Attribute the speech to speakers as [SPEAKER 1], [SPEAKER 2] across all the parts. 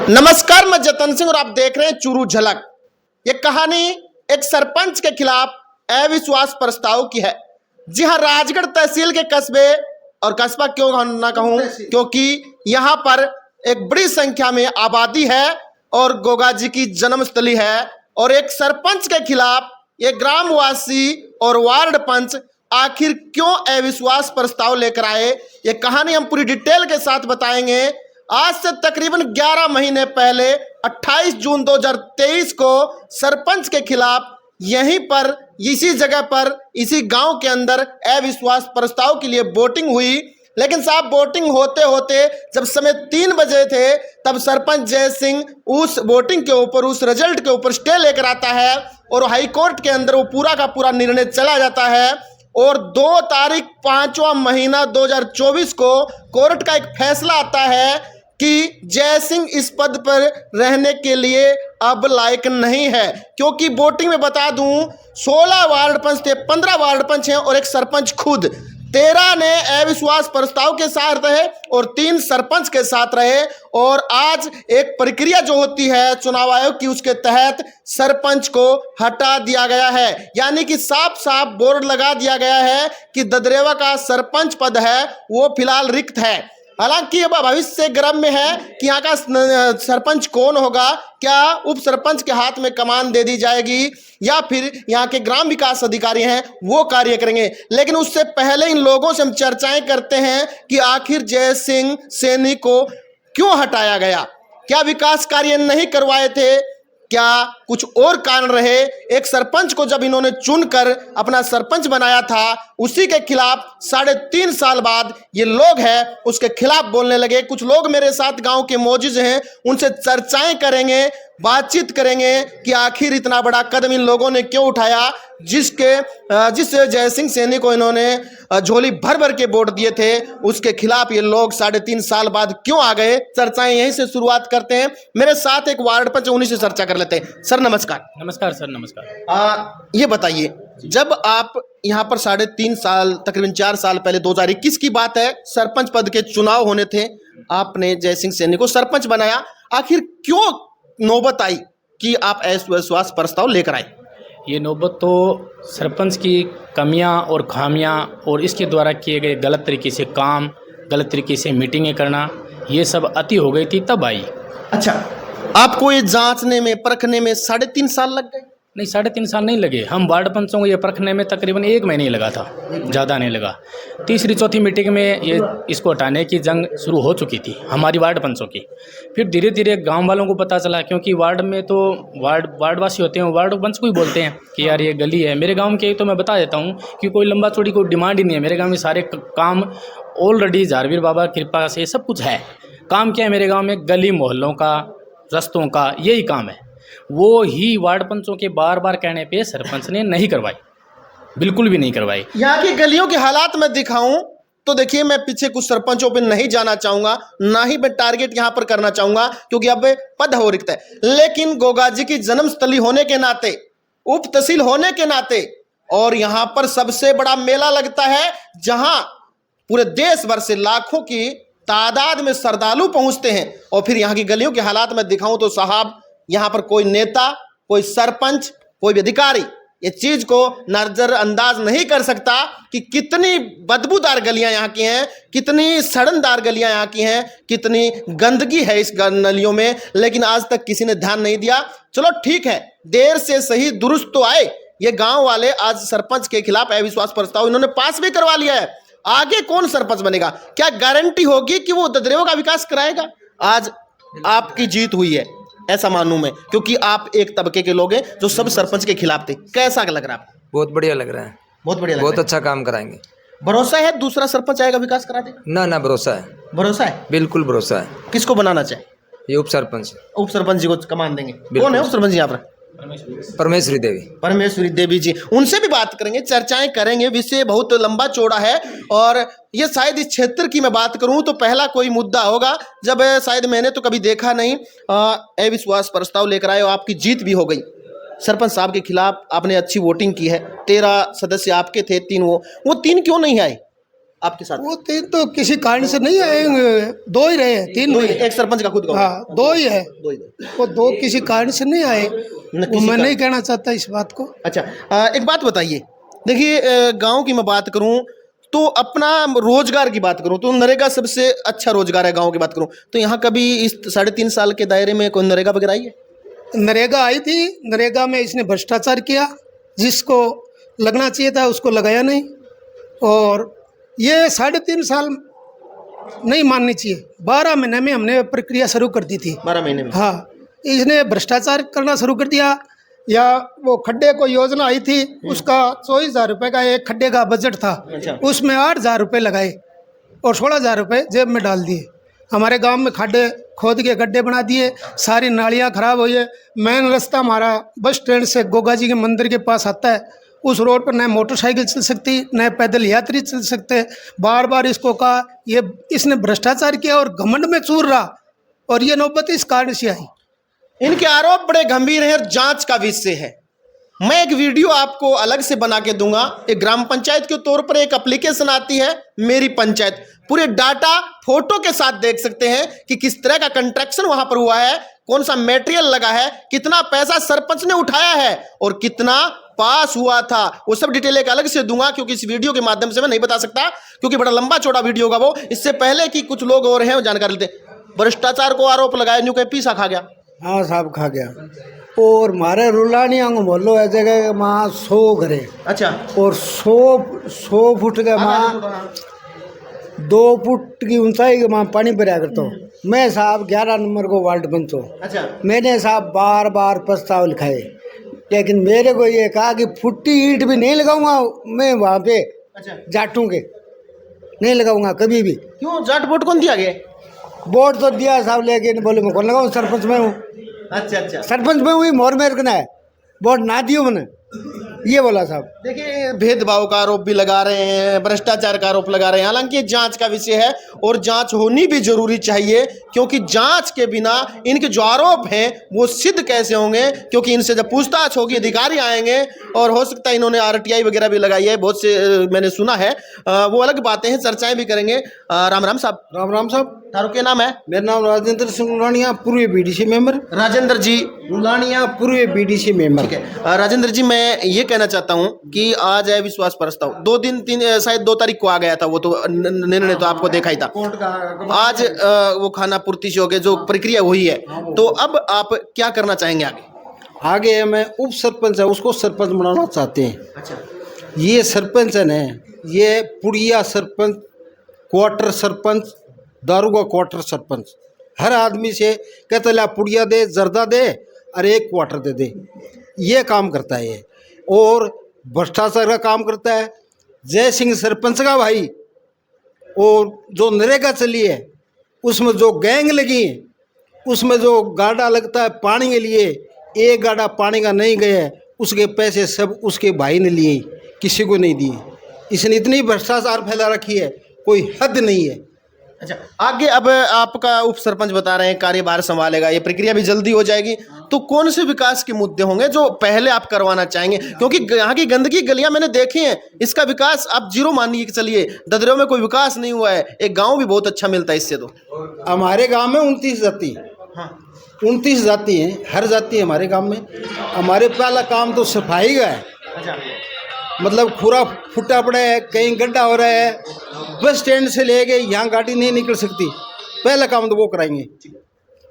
[SPEAKER 1] नमस्कार, मैं जतन सिंह और आप देख रहे हैं चुरू झलक। ये कहानी एक सरपंच के खिलाफ अविश्वास प्रस्ताव की है। जी हां, राजगढ़ तहसील के कस्बे, और कस्बा क्यों ना कहूं, क्योंकि यहां पर एक बड़ी संख्या में आबादी है और गोगा जी की जन्मस्थली है। और एक सरपंच के खिलाफ ये ग्रामवासी और वार्ड पंच आखिर क्यों अविश्वास प्रस्ताव लेकर आए, ये कहानी हम पूरी डिटेल के साथ बताएंगे। आज से तकरीबन 11 महीने पहले 28 जून 2023 को सरपंच के खिलाफ यहीं पर, इसी जगह पर, इसी गांव के अंदर अविश्वास प्रस्ताव के लिए वोटिंग हुई। लेकिन साहब, वोटिंग होते होते जब समय 3 बजे थे, तब सरपंच जय सिंह उस वोटिंग के ऊपर, उस रिजल्ट के ऊपर स्टे लेकर आता है और हाई कोर्ट के अंदर वो पूरा का पूरा निर्णय चला जाता है। और 2 तारीख 5वां महीना 2024 को कोर्ट का एक फैसला आता है कि जय सिंह इस पद पर रहने के लिए अब लायक नहीं है, क्योंकि वोटिंग में बता दूं 16 वार्ड पंच थे, 15 वार्ड पंच हैं और एक सरपंच खुद। 13 ने अविश्वास प्रस्ताव के साथ रहे और 3 सरपंच के साथ रहे। और आज एक प्रक्रिया जो होती है चुनाव आयोग की, उसके तहत सरपंच को हटा दिया गया है। यानी कि साफ साफ बोर्ड लगा दिया गया है कि ददरेवा का सरपंच पद है वो फिलहाल रिक्त है। हालांकि अब भविष्य गर्म में है कि यहाँ का सरपंच कौन होगा, क्या उप सरपंच के हाथ में कमान दे दी जाएगी या फिर यहाँ के ग्राम विकास अधिकारी हैं वो कार्य करेंगे। लेकिन उससे पहले इन लोगों से हम चर्चाएं करते हैं कि आखिर जय सिंह सैनी को क्यों हटाया गया। क्या विकास कार्य नहीं करवाए थे, क्या कुछ और कारण रहे। एक सरपंच को जब इन्होंने चुनकर अपना सरपंच बनाया था, उसी के खिलाफ 3.5 साल बाद ये लोग हैं उसके खिलाफ बोलने लगे। कुछ लोग मेरे साथ गांव के मौजूद हैं, उनसे चर्चाएं करेंगे, बातचीत करेंगे कि आखिर इतना बड़ा कदम इन लोगों ने क्यों उठाया, जिस जय सिंह सैनी को इन्होंने झोली भर भर के वोट दिए थे, उसके खिलाफ ये लोग 3.5 साल बाद क्यों आ गए। चर्चाएं यहीं से शुरुआत करते हैं। मेरे साथ एक वार्ड पंच, उन्हीं से चर्चा कर लेते हैं। सर नमस्कार।
[SPEAKER 2] नमस्कार सर, नमस्कार।
[SPEAKER 1] ये बताइए, जब आप यहाँ पर 3.5 साल, तकरीबन 4 साल पहले 2021 की बात है, सरपंच पद के चुनाव होने थे, आपने जय सिंह सैनी को सरपंच बनाया, आखिर क्यों नौबत आई कि आप अविश्वास प्रस्ताव लेकर आए?
[SPEAKER 2] ये नौबत तो सरपंच की कमियां और खामियां और इसके द्वारा किए गए गलत तरीके से काम, गलत तरीके से मीटिंगें करना, ये सब अति हो गई थी, तब आई।
[SPEAKER 1] अच्छा, आपको ये जांचने में, परखने में 3.5 साल लग गए?
[SPEAKER 2] नहीं, 3.5 साल नहीं लगे। हम वार्ड पंचों को ये परखने में तकरीबन 1 महीने ही लगा था, ज़्यादा नहीं लगा। तीसरी चौथी मीटिंग में ये इसको हटाने की जंग शुरू हो चुकी थी हमारी वार्ड पंचों की। फिर धीरे धीरे गांव वालों को पता चला, क्योंकि वार्ड में तो वार्डवासी होते हैं, वार्ड पंच को ही बोलते हैं कि यार ये गली है। मेरे गाँव के तो मैं बता देता हूँ कि कोई लंबा चौड़ी कोई डिमांड ही नहीं है। मेरे गाँव में सारे काम ऑलरेडी झारवीर बाबा कृपा से सब कुछ है। काम क्या है मेरे गाँव में? गली मोहल्लों का, रस्तों का, यही काम है। वो ही वार्ड पंचों के बार बार कहने पे सरपंच ने नहीं करवाई, बिल्कुल भी नहीं करवाई।
[SPEAKER 1] यहाँ की गलियों के हालात मैं दिखाऊं तो देखिए, मैं पीछे कुछ सरपंचों पे नहीं जाना चाहूंगा, ना ही मैं टारगेट यहाँ पर करना चाहूंगा, क्योंकि अब पद हो रिक्त है। लेकिन गोगा जी की जन्मस्थली होने के नाते, उप तहसील होने के नाते, और यहाँ पर सबसे बड़ा मेला लगता है जहां पूरे देश भर से लाखों की तादाद में श्रद्धालु पहुंचते हैं। और फिर यहाँ की गलियों के हालात में दिखाऊं तो साहब, यहाँ पर कोई नेता, कोई सरपंच, कोई भी अधिकारी ये चीज को नजरअंदाज नहीं कर सकता कि कितनी बदबूदार गलियां यहाँ की हैं, कितनी सड़नदार गलियां यहाँ की हैं, कितनी गंदगी है इस गलियों में। लेकिन आज तक किसी ने ध्यान नहीं दिया। चलो ठीक है, देर से सही दुरुस्त तो आए। ये गांव वाले आज सरपंच के खिलाफ अविश्वास प्रस्ताव इन्होंने पास भी करवा लिया है। आगे कौन सरपंच बनेगा? क्या गारंटी होगी कि वो ददरेवा का विकास कराएगा? आज आपकी जीत हुई है, ऐसा मानूं मैं, क्योंकि आप एक तबके के लोग हैं जो सब सरपंच के खिलाफ थे। कैसा लग रहा है आपको?
[SPEAKER 3] बहुत बढ़िया लग रहा है।
[SPEAKER 1] बहुत बढ़िया,
[SPEAKER 3] बहुत अच्छा काम कराएंगे।
[SPEAKER 1] भरोसा है दूसरा सरपंच आएगा, विकास करा देगा?
[SPEAKER 3] ना, भरोसा है।
[SPEAKER 1] भरोसा है,
[SPEAKER 3] बिल्कुल भरोसा है।
[SPEAKER 1] किसको बनाना चाहे?
[SPEAKER 3] ये उप सरपंच
[SPEAKER 1] जी को कमान देंगे। कौन है उप सरपंच यहाँ पर?
[SPEAKER 3] परमेश्वरी देवी।
[SPEAKER 1] परमेश्वरी देवी जी, उनसे भी बात करेंगे, चर्चाएं करेंगे। विषय बहुत लंबा चौड़ा है और ये शायद इस क्षेत्र की मैं बात करूं तो पहला कोई मुद्दा होगा जब शायद मैंने तो कभी देखा नहीं अविश्वास प्रस्ताव लेकर आए और आपकी जीत भी हो गई। सरपंच साहब के खिलाफ आपने अच्छी वोटिंग की है, 13 सदस्य आपके थे, 3 वो 3 क्यों नहीं आए? आपके साथ?
[SPEAKER 4] वो 3 तो किसी कारण से नहीं आएंगे, 2 ही रहे, 3
[SPEAKER 1] दो ही,
[SPEAKER 4] नहीं।
[SPEAKER 1] एक सरपंच का खुद का?
[SPEAKER 4] हाँ 2 ही है,
[SPEAKER 1] दो ही।
[SPEAKER 4] वो 2 किसी कारण से नहीं आए,
[SPEAKER 1] न
[SPEAKER 4] वो
[SPEAKER 1] किसी
[SPEAKER 4] मैं
[SPEAKER 1] का-
[SPEAKER 4] नहीं कहना चाहता इस बात को।
[SPEAKER 1] अच्छा, एक बात बताइए, देखिए गांव की मैं बात करूं तो अपना रोजगार की बात करूं तो नरेगा सबसे अच्छा रोजगार है। गांव की बात करूं तो यहाँ कभी इस 3.5 साल के दायरे में कोई नरेगा वगैरह आई है?
[SPEAKER 4] नरेगा आई थी, नरेगा में इसने भ्रष्टाचार किया, जिसको लगना चाहिए था उसको लगाया नहीं। और ये 3.5 साल नहीं माननी चाहिए, 12 महीने में हमने प्रक्रिया शुरू कर दी थी।
[SPEAKER 1] 12 महीने में?
[SPEAKER 4] हाँ, इसने भ्रष्टाचार करना शुरू कर दिया। या वो खड्डे को योजना आई थी, उसका 24,000 रुपये का एक खड्डे का बजट था,
[SPEAKER 1] अच्छा।
[SPEAKER 4] उसमें 8,000 रुपये लगाए और 16,000 रुपये जेब में डाल दिए। हमारे गांव में खड्डे खोद के गड्ढे बना दिए, सारी नालियां खराब हुई है। मेन रास्ता हमारा बस स्टैंड से गोगा जी के मंदिर के पास आता है, उस रोड पर न मोटरसाइकिल चल सकती न पैदल यात्री चल सकते। बार बार इसको कहा, ये इसने भ्रष्टाचार किया और घमंड में चूर रहा, और ये नौबत इस कारण से आई।
[SPEAKER 1] इनके आरोप बड़े गंभीर हैं और जांच का विषय है। मैं एक वीडियो आपको अलग से बना के दूंगा। एक ग्राम पंचायत के तौर पर एक एप्लीकेशन आती है मेरी पंचायत, पूरे डाटा फोटो के साथ देख सकते हैं कि किस तरह का कंस्ट्रक्शन वहां पर हुआ है, कौन सा मटेरियल लगा है, कितना पैसा सरपंच ने उठाया है और कितना पास हुआ था। वो सब डिटेल एक अलग से दूंगा क्योंकि इस वीडियो के माध्यम से मैं नहीं बता सकता, क्योंकि बड़ा लंबा चौड़ा वीडियो होगा वो। इससे पहले कि कुछ लोग और हैं वो जानकारी लेते। भ्रष्टाचार को आरोप लगाया, न्यू के पीसा खा गया।
[SPEAKER 5] हाँ साहब खा गया। और मारे रुलानिया को बोलो है जगह माँ 100 घरे,
[SPEAKER 1] अच्छा,
[SPEAKER 5] और 100 फुट के माँ 2 फुट की ऊंचाई के माँ पानी भरा करता हूँ। मैं साहब 11 नंबर को वार्ड पंच हूँ।
[SPEAKER 1] अच्छा,
[SPEAKER 5] मैंने साहब बार बार प्रस्ताव लिखाए, लेकिन मेरे को ये कहा कि फुट्टी ईंट भी नहीं लगाऊंगा मैं वहाँ पे
[SPEAKER 1] अच्छा,
[SPEAKER 5] जाटों के, नहीं लगाऊंगा कभी भी।
[SPEAKER 1] क्यों जाट वोट कौन दिया गया?
[SPEAKER 5] वोट तो दिया साहब, लेकिन बोले मैं कौन लगाऊँ, सरपंच में हूँ,
[SPEAKER 1] अच्छा अच्छा,
[SPEAKER 5] सरपंच में हुई मोर मेर करना है, वोट ना दियो मैंने, ये बोला साहब।
[SPEAKER 1] देखिए भेदभाव का आरोप भी लगा रहे हैं, भ्रष्टाचार का आरोप लगा रहे हैं। हालांकि ये जांच का विषय है और जांच होनी भी जरूरी चाहिए, क्योंकि जांच के बिना इनके जो आरोप हैं वो सिद्ध कैसे होंगे, क्योंकि इनसे जब पूछताछ होगी अधिकारी आएंगे और हो सकता है इन्होंने RTI वगैरह भी लगाई है, बहुत से मैंने सुना है, वो अलग बातें हैं, चर्चाएं भी करेंगे। राम राम साहब।
[SPEAKER 5] राम राम साहब,
[SPEAKER 1] तारो क्या नाम है?
[SPEAKER 5] मेरा नाम राजेंद्र सिंह रुलानिया, पूर्व BDC मेंबर।
[SPEAKER 1] राजेंद्र जी
[SPEAKER 5] रुलानिया पूर्व BDC मेंबर।
[SPEAKER 1] ठीक है। राजेंद्र जी, मैं ये कहना चाहता हूँ कि आज है विश्वास प्रस्ताव, 2 तारीख को आ गया था, वो तो निर्णय तो आपको देखा ही था। आज वो खाना पूर्ति से हो गए, जो प्रक्रिया हुई है, तो अब आप क्या करना चाहेंगे आगे?
[SPEAKER 5] आगे मैं उप सरपंच है उसको सरपंच बनाना चाहते हैं।
[SPEAKER 1] अच्छा,
[SPEAKER 5] ये सरपंच है न, ये पुड़िया सरपंच, क्वार्टर सरपंच, दारूगा क्वार्टर सरपंच, हर आदमी से कहते ला पुड़िया दे, जर्दा दे और 1 क्वार्टर दे, ये काम करता है ये। और भ्रष्टाचार का काम करता है। जय सिंह सरपंच का भाई, और जो नरेगा चली है उसमें जो गैंग लगी है, उसमें जो गाड़ा लगता है पानी के लिए, 1 गाड़ा पानी का नहीं गया, उसके पैसे सब उसके भाई ने लिए, किसी को नहीं दिए। इसने इतनी भ्रष्टाचार फैला रखी है, कोई हद नहीं है।
[SPEAKER 1] अच्छा, आगे अब आपका उप सरपंच बता रहे हैं कार्यभार संभालेगा, ये प्रक्रिया भी जल्दी हो जाएगी, तो कौन से विकास के मुद्दे होंगे जो पहले आप करवाना चाहेंगे? क्योंकि यहाँ की गंदगी गलियां मैंने देखी हैं, इसका विकास आप 0 मानिए कि चलिए। ददरियों में कोई विकास नहीं हुआ है, एक गाँव भी बहुत अच्छा मिलता है इससे। तो
[SPEAKER 5] हमारे गांव में 29 जाति, 29 जाति हैं, हर जाति है हमारे गांव में। हमारे पहला काम तो सफाई का है।
[SPEAKER 1] अच्छा,
[SPEAKER 5] मतलब खुरा फुटा पड़ा है, कहीं गड्ढा हो रहा है, बस स्टैंड से ले गए यहाँ गाड़ी नहीं निकल सकती, पहला काम तो वो कराएंगे,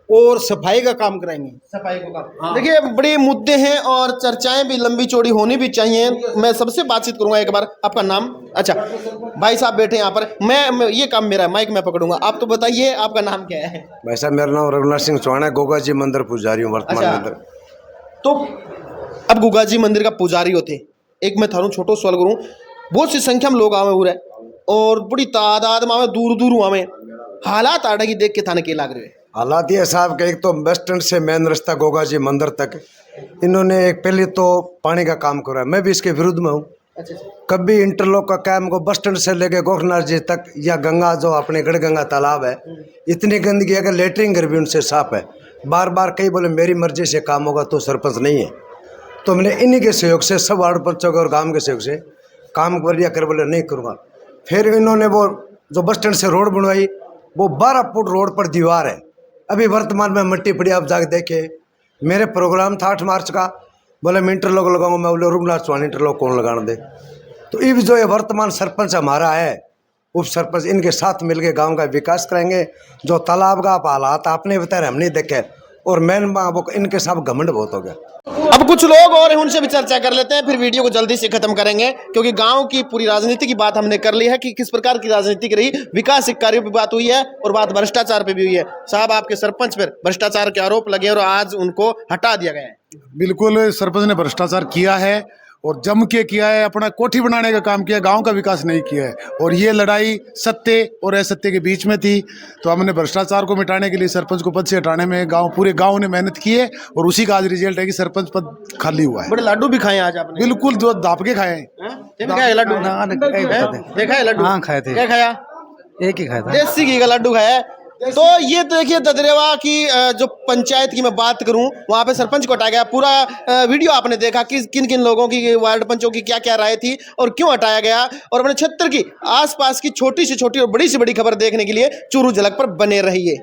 [SPEAKER 5] और सफाई का काम कराएंगे।
[SPEAKER 1] सफाई को काम, देखिए बड़े मुद्दे हैं और चर्चाएं भी लंबी चौड़ी होनी भी चाहिए। मैं सबसे बातचीत करूंगा एक बार। आपका नाम? अच्छा, भाई साहब बैठे यहाँ पर, मैं ये काम मेरा है, माइक मैं पकड़ूंगा, आप तो बताइए आपका नाम क्या है?
[SPEAKER 6] भाई साहब मेरा नाम रघुनाथ सिंह चौहान है, गोगा जी मंदिर पुजारी हूँ वर्तमान
[SPEAKER 1] अच्छा।
[SPEAKER 6] मंदिर।
[SPEAKER 1] तो अब गुगा जी मंदिर का पुजारी होते, एक मैं थारू छोटो सवाल करूँ, बहुत सी संख्या में लोग आवे हुए और बड़ी तादाद में आवे, दूर दूर आवे, हालात आड़े की देख के थाने के लाग रहे हैं?
[SPEAKER 6] हालात ये साहब के, एक तो बस स्टैंड से मेन रास्ता गोगा जी मंदिर तक इन्होंने एक पहले तो पानी का काम करा है, मैं भी इसके विरुद्ध में हूँ।
[SPEAKER 1] अच्छा,
[SPEAKER 6] कभी इंटरलॉक का काम को बस स्टैंड से लेके गोरखनाथ जी तक, या गंगा जो अपने गढ़गंगा तालाब है, इतनी गंदगी है कि लेटरिन घर भी उनसे साफ है। बार बार कई बोले मेरी मर्जी से काम होगा तो सरपंच नहीं है, तो मैंने इन्हीं के सहयोग से, सब वार्ड पंचों के और गाँव के सहयोग से काम कर बोले नहीं करूँगा। फिर इन्होंने वो जो बस स्टैंड से रोड बनवाई, वो 12 फुट रोड पर दीवार है। अभी वर्तमान में मिट्टी पड़ी, आप जाके देखे। मेरे प्रोग्राम था 8 मार्च का, बोले मैं इंटरलॉक लगाऊंगा, मैं बोले रघुनाथ चौहान इंटरलॉक कौन लगाने दे। तो इब जो ये वर्तमान सरपंच हमारा है, उप सरपंच, इनके साथ मिलके गांव का विकास करेंगे। जो तालाब का हालात आपने बताया, हम नहीं देखे, और मेन वो इनके साथ घमंड बहुत हो गया।
[SPEAKER 1] अब कुछ लोग और हैं, उनसे भी चर्चा कर लेते हैं, फिर वीडियो को जल्दी से खत्म करेंगे, क्योंकि गांव की पूरी राजनीति की बात हमने कर ली है कि किस प्रकार की राजनीति रही, विकास कार्यों पे बात हुई है और बात भ्रष्टाचार पे भी हुई है। साहब, आपके सरपंच पर भ्रष्टाचार के आरोप लगे और आज उनको हटा दिया गया है।
[SPEAKER 7] बिल्कुल, सरपंच ने भ्रष्टाचार किया है और जम के किया है, अपना कोठी बनाने का काम किया, गांव का विकास नहीं किया है। और ये लड़ाई सत्य और असत्य के बीच में थी, तो हमने भ्रष्टाचार को मिटाने के लिए सरपंच को पद से हटाने में पूरे गांव ने मेहनत की है, और उसी का आज रिजल्ट है कि सरपंच पद खाली हुआ है।
[SPEAKER 1] बड़े लड्डू भी खाए आज आपने?
[SPEAKER 7] बिल्कुल, जो दाप के खाए हैं।
[SPEAKER 1] देखा है लड्डू? देखा है लड्डू?
[SPEAKER 8] हाँ, खाए थे।
[SPEAKER 1] क्या खाया?
[SPEAKER 8] एक ही खाया था।
[SPEAKER 1] देसी घी का लड्डू खाया है। तो ये देखिए ददरेवा की जो पंचायत की मैं बात करूं, वहां पे सरपंच को हटाया गया। पूरा वीडियो आपने देखा कि किन किन लोगों की, वार्ड पंचों की क्या क्या राय थी और क्यों हटाया गया। और अपने क्षेत्र की आसपास की छोटी से छोटी और बड़ी से बड़ी खबर देखने के लिए चूरू झलक पर बने रहिए।